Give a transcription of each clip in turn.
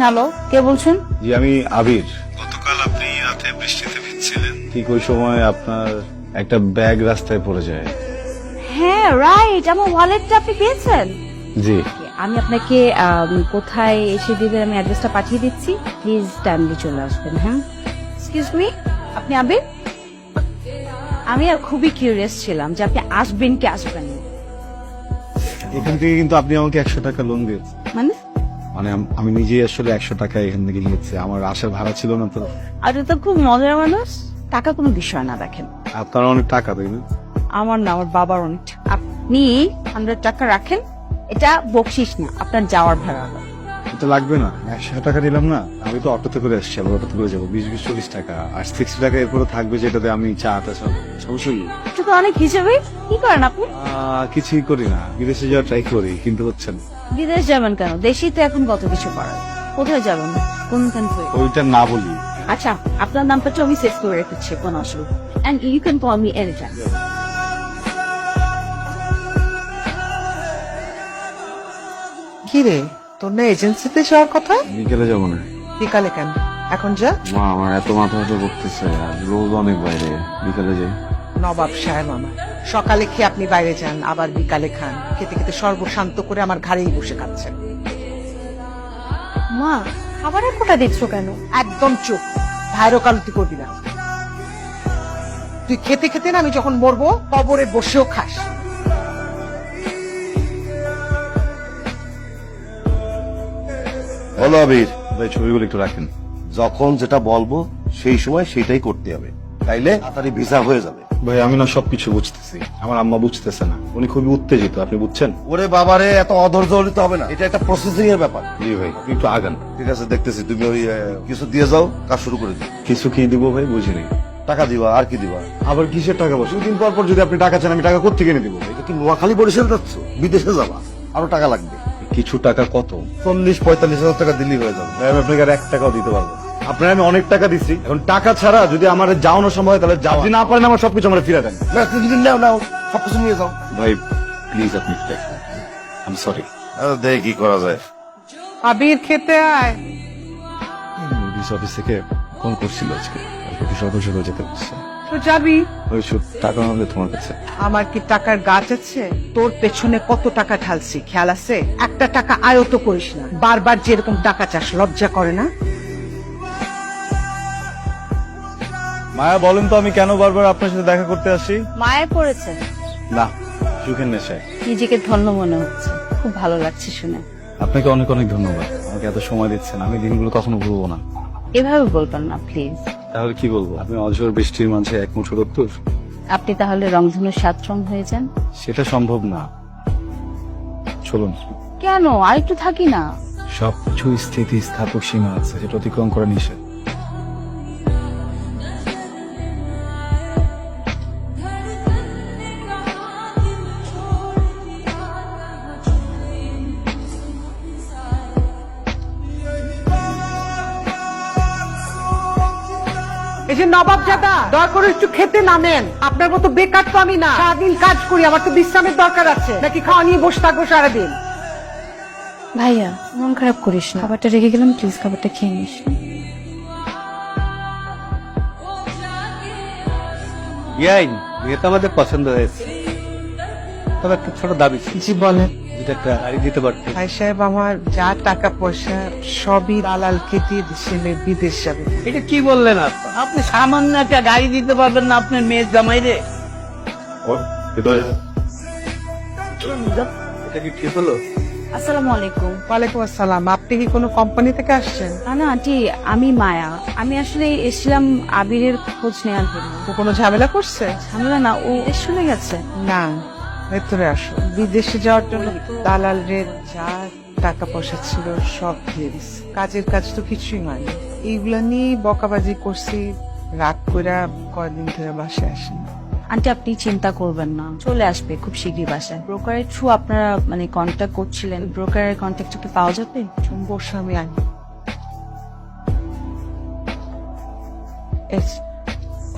Hello, কে বলছেন? জি আমি আবির। গতকাল আপনি রাতে বৃষ্টিতে ভিজছিলেন, ঠিক ওই সময় আপনার একটা ব্যাগ রাস্তায় পড়ে যায়। হ্যাঁ রাইট, আমার ওয়ালেটটা আপনি পেয়েছেন? জি আমি আপনাকে কোথায় এসে দিবেন আমি অ্যাড্রেসটা পাঠিয়ে দিচ্ছি, প্লিজ টাইমলি চলে আসবেন। হ্যাঁ, এক্সকিউজ মি, আপনি আবির? আমি আর খুবই কিউরিয়াস ছিলাম যে আপনি আসবেন কি আসবেন না। এখান থেকে কিন্তু আপনি আমাকে 100 টাকা লোন দিয়েছেন। মানে মানে আমি নিজেই আসলে 100 টাকা এখান থেকে নিয়েছি, আমার আসার ভাড়া ছিল না তো। আপনি তো খুব মজার মানুষ। টাকা কোনো বিষয় না, দেখেন আপনার অনেক টাকা তাই না? আমার না, আমার বাবার অনেক আপনি 100 টাকা রাখেন, এটা বকশিস না, আপনার যাওয়ার ভাড়া। এটা লাগবে না, 100 টাকা দিলাম না, আমি তো অটোতে করে আসছি, আবার অটোতে করে যাবো 20-40 টাকা আর 60 টাকা এরপরে থাকবে, যেটাতে আমি চাটা সব সমস্যা কি? এটা তো অনেক হিসেবে। কি করেন আপনি? কিছুই করি না, বিদেশে যাওয়ার ট্রাই করি কিন্তু হচ্ছে না। বিদেশ যাবেন কেন? দেশেই তো এখন কত কিছু করার। কোথায় যাবেন? কোন কান্ট্রি? ওইটা না বলি। আচ্ছা, আপনার নামটা তো আমি সেভ করে রেখেছি, কোনো অসুবিধা। And you can call me any time. কি রে, তোর না এজেন্সিতে যাওয়ার কথা? বিকেলে যাবো না। বিকালে কেন? এখন যা। মা আমার এত মাথা ব্যথা করতেছে, আর রোজ অনেক বাইরে, বিকালে যাই। নবাব সাহেব আমার, সকালে খেয়ে আপনি বাইরে যান, আবার বিকালে খান, খেতে খেতে সর্বশান্ত করে আমার ঘাড়েই বসে খাচ্ছেন। মা, খাবারের কোটা দিচ্ছ কেন? একদম চুপ, ভাইরো কালতি করবি না। তুই খেতে খেতে না আমি যখন মরবো কবরে বসেও খাস। বলো আবির, ভাই ছবিগুলো একটু রাখেন। যখন যেটা বলবো সেই সময় সেটাই করতে হবে, তাইলে তাড়াতাড়ি ভিসা হয়ে যাবে। ভাই আমি না সবকিছু বুঝতেছি, আমার আম্মা বুঝতেছে না, উনি খুবই উত্তেজিত, আপনি বুঝছেন? ওরে বাবারে, এত অধৈর্য হলে তো হবে না, এটা একটা প্রসেসিং এর ব্যাপার। জি ভাই, আপনি একটু আগান। ঠিক আছে, দেখতেছি। তুমি ওই কিছু দিয়ে যাও, কাজ শুরু করে দিও। কিছু কি দিব ভাই বুঝিনি। টাকা দিবা, আর কি দিবা? আবার কিসের টাকা? বসে দুদিন পর পর যদি আপনি টাকা চান, আমি টাকা কোত্থেকে এনে দিব ভাই? এটা কি নোয়াখালী বরিশাল যাচ্ছ? বিদেশে যাবা, আরো টাকা লাগবে। কিছু টাকা কত? 40-45 হাজার টাকা দিলেই হয়ে যাবে। ভাই আমি আপনাকে আর 1 টাকাও দিতে পারবো না। আপনার আমি অনেক টাকা দিচ্ছি, এখন টাকা ছাড়া যদি আমার যাওয়ানো সম্ভব হয় তাহলে যাও, যদি না পারেন আমার সবকিছু আমার ফিরে দেন। না, তুমি নাও নাও, সবকিছু নিয়ে যাও। ভাই প্লিজ আপনি আমি সরি। দেখি কি করা যায়। আবির খেতে আয়। পুলিশ অফিস থেকে ফোন করছিল আজকে, অফিস সদস্য যেতে বলছে। তো যাবি। ওই টাকা আনলে তোমার কাছে। আমার কি টাকার গাছ আছে? তোর পেছনে কত টাকা ঢালছি খেয়াল আছে? একটা টাকা আয়ত করিস না, বারবার যেরকম টাকা চাস, লজ্জা করে না? মায়া বলেন তো আমি কেন বারবার আপনার সাথে দেখা করতে আসি? মায়ে পড়েছেন? না, সুখের নেশায়। নিজেকে ধন্য মনে হচ্ছে, খুব ভালো লাগছে শুনে। আপনাকে অনেক অনেক ধন্যবাদ, আমাকে এত সময় দিচ্ছেন, আমি দিনগুলো কখনো ভুলবো না। এভাবে বলবেন না প্লিজ। তাহলে কি বলবো? আপনি অঝোর বৃষ্টির মাঝে এক মুঠো রক্তর। আপনি তাহলে রংধনুর 7 রং হয়ে যান। সেটা সম্ভব না, চলুন। কেন, আরেকটু থাকি না? সবকিছু স্থিতি স্থাপক সীমা আছে, যেটা অতিক্রম করা নিষেধ। এই যে নবাব জাদা, দয়া করে একটু খেতে নামেন। আপনার মতো বেকার তো আমি না, সারাদিন কাজ করি, আমার তো বিশ্রামের দরকার আছে, নাকি খাওয়া নিয়ে বসে থাকবো সারাদিন? ভাইয়া মন খারাপ করিস না, খাবারটা রেখে গেলাম, প্লিজ খাবারটা খেয়ে নিস। ইয়াইন, মেয়ে তো আমাদের পছন্দ হয়েছে, তবে একটা ছোট দাবি ছিল। জি বলেন। যদি একটা গাড়ি দিতে পারতে। ভাই সাহেব, আমার যা টাকা পয়সা সবই দালালকে দিয়ে ছেলে বিদেশ যাবে। এটা কি বললেন আপনি? আপনি সামান্য একটা গাড়ি দিতে পারবেন না আপনার মেয়ের জামাই রে? এটা কি ঠিক হলো? আসসালামু আলাইকুম। ওয়ালাইকুম আসসালাম। আপনি কি কোনো কোম্পানি থেকে আসছেন? না না আন্টি, আমি মায়া। আমি আসলে এসেছিলাম আবিরের খোঁজ নেওয়ার জন্য। ও কোনো ঝামেলা করছে? ঝামেলা না, ও দেশ চলে গেছে। না, ভেতরে আসো। বিদেশে যাওয়ার জন্য দালাল রে যা টাকা পয়সা ছিল সব দিয়ে দিচ্ছে। কাজের কাজ তো কিছুই হয়নি। এইগুলা নিয়ে বকাবাজি করছি, রাগ কইরা কয়দিন ধরে বাসায় আসেনি। আন্টি আপনি চিন্তা করবেন না, চলে আসবে খুব শীঘ্রই বাসায়। ব্রোকারের থ্রু আপনারা মানে কন্ট্যাক্ট করছিলেন, ব্রোকারের কন্ট্যাক্টটা কি পাওয়া যাবে? বসে আমি আনি।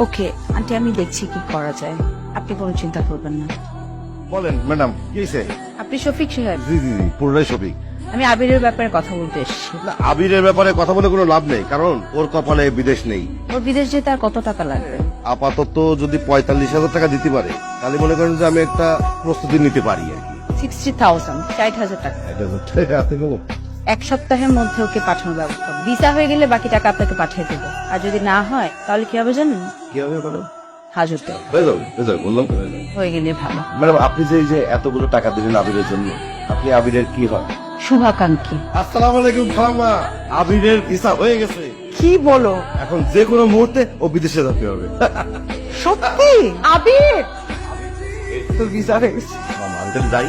ওকে আন্টি, আমি দেখছি কি করা যায়, আপনি কোনো চিন্তা করবেন না। বলেন ম্যাডাম, কি হয়েছে? আপনি শফিক সাহেব? জি জি জি, পুরোটাই সঠিক। আমি আবিরের ব্যাপারে কথা বলতে এসেছি। না, আবিরের ব্যাপারে কথা বলে কোনো লাভ নেই, কারণ ওর কপালে বিদেশ নেই। ওর বিদেশ যেতে আর কত টাকা লাগবে? আপাতত যদি 45,000 টাকা দিতে পারে, তাহলে মনে করেন যে আমি একটা প্রস্তুতি নিতে পারি আর কি। 60,000, 60,000 টাকা। এক সপ্তাহের মধ্যে ওকে পাঠানোর ব্যবস্থা। ভিসা হয়ে গেলে বাকি টাকা আপনাকে পাঠিয়ে দেবো। আর যদি না হয় তাহলে কি হবে জানেন? কি হবে বলো? হাজতে হয়ে যাবে, বললাম তো হয়ে যাবে। হয়ে গেলে ভালো। ম্যাডাম, আপনি যে এই যে এতগুলো টাকা দিলেন আবিরের জন্য, আপনি আবিরের কি হয়? শুভাকাঙ্ক্ষী। আসসালামু আলাইকুম খালাম্মা, আবিরের ভিসা হয়ে গেছে। কি বলো? এখন যে কোনো মুহূর্তে ও বিদেশে যেতে হবে। সত্যি? আবির তোর ভিসা হয়ে গেছে। আমি তাহলে যাই।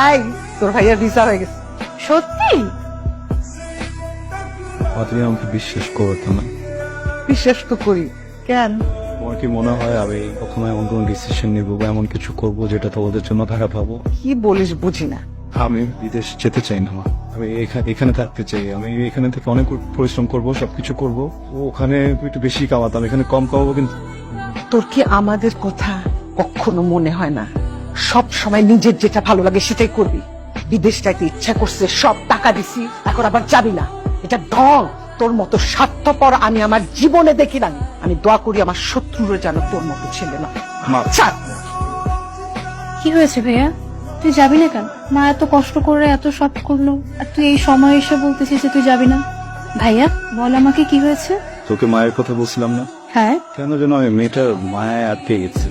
এই তোর ভাইয়ের ভিসা হয়ে গেছে। সত্যি? তুমি আমাকে বিশ্বাস করতো না। বিশ্বাস তো করি। কেন? তোমার কি মনে হয় আমি কখনো এমন কোনো ডিসিশন নিবো বা এমন কিছু করবো যেটা তোমাদের জন্য খারাপ হবো? কি বলিস বুঝি না। আমি বিদেশ যেতে চাই না মা। আমি এখানে থাকতে চাই। আমি এখানে থেকে অনেক পরিশ্রম করব, সবকিছু করব। ওখানে একটু বেশি কামাতাম, এখানে কম কামাবো। কিন্তু তোর কি আমাদের কথা কখনো মনে হয় না? সব সময় নিজের যেটা ভালো লাগে সেটাই করবি। বিদেশ যাইতে ইচ্ছা করছে, সব টাকা দিছি, এখন আবার যাবি না। এটা ঢং। তোর মতো স্বার্থপর আমি আমার জীবনে দেখি নাই। আমি দোয়া করি আমার শত্রুরা যেন তোর মতো ছেলে না। মা, ছাড়। কি হয়েছে ভাইয়া? তুই যাবি না কেন? মা এত কষ্ট করে এত সব করলো, আর তুই এই সময় এসে বলতেছিস যে তুই যাবি না। ভাইয়া বল আমাকে কি হয়েছে? তোকে মায়ের কথা বলছিলাম না? হ্যাঁ, কেন যেন আমি মেয়েটার মায়ায় আটকে গেছি।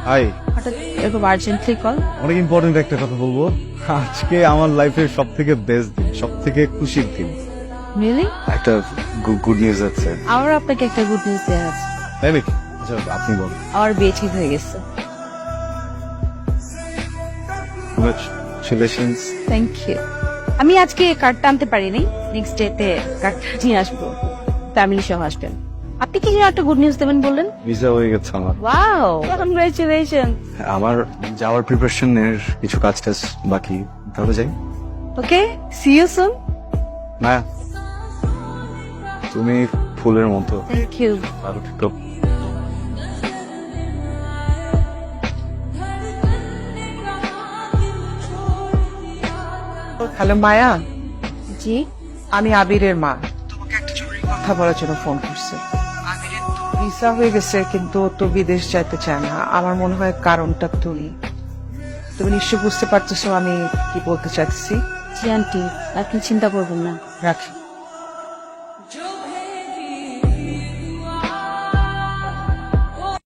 হাই, হঠাৎ এরকম আর্জেন্টলি কল? অনেক ইম্পর্টেন্ট একটা কথা বলবো। আজকে আমার লাইফের সব থেকে বেস্ট দিন, সব থেকে খুশির দিন। রিয়েলি? একটা গুড নিউজ আছে। আমার আপনাকে একটা গুড নিউজ দেওয়া আছে। তাই নাকি? আচ্ছা, আপনি বলুন। আমার বিয়ে ঠিক হয়ে গেছে। কংগ্রাচুলেশনস। Thank you. আমি আজকে কার্ডটা আনতে পারিনি, নেক্সট ডেতে কার্ডটা নিয়ে আসবো। ফ্যামিলি সহ আসবেন। আপনি কি যেন একটা গুড নিউজ দেবেন বললেন? ভিসা হয়ে গেছে আমার। Wow, congratulation. আমার যাওয়ার প্রিপারেশনের কিছু কাজ টাজ বাকি, তাহলে যাই। Okay, see you soon. না, তুমি ফুলের মতো। Thank you. ভালো থেকো। হ্যালো মায়া, জি? আমি আবিরের মা। তোমাকে একটা জরুরি কথা বলার জন্য ফোন করছি। আবিরের তো ভিসা হয়ে গেছে, কিন্তু ও তো বিদেশ যাইতে চায় না। আমার মনে হয় কারণটা তুমি নিশ্চয় বুঝতে পারতেছো আমি কি বলতে চাচ্ছি। জি আন্টি, আপনি চিন্তা করবেন না। রাখি।